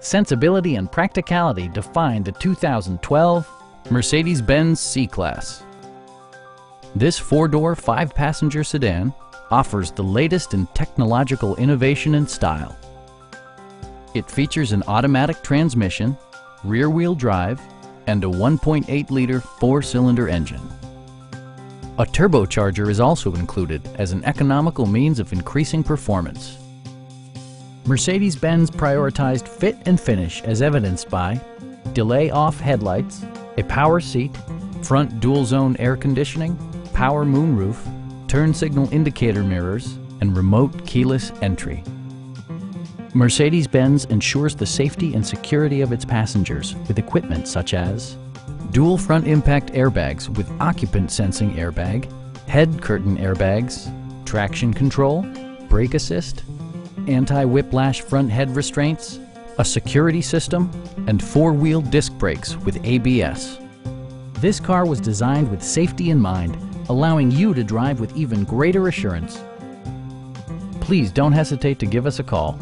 Sensibility and practicality define the 2012 Mercedes-Benz C-Class. This four-door, five-passenger sedan offers the latest in technological innovation and style. It features an automatic transmission, rear-wheel drive, and a 1.8-liter four-cylinder engine. A turbocharger is also included as an economical means of increasing performance. Mercedes-Benz prioritized fit and finish as evidenced by delay-off headlights, a power seat, front dual-zone air conditioning, power moonroof, turn signal indicator mirrors, and remote keyless entry. Mercedes-Benz ensures the safety and security of its passengers with equipment such as dual front impact airbags with occupant sensing airbag, head curtain airbags, traction control, brake assist, anti-whiplash front head restraints, a security system, and four-wheel disc brakes with ABS. This car was designed with safety in mind, allowing you to drive with even greater assurance. Please don't hesitate to give us a call.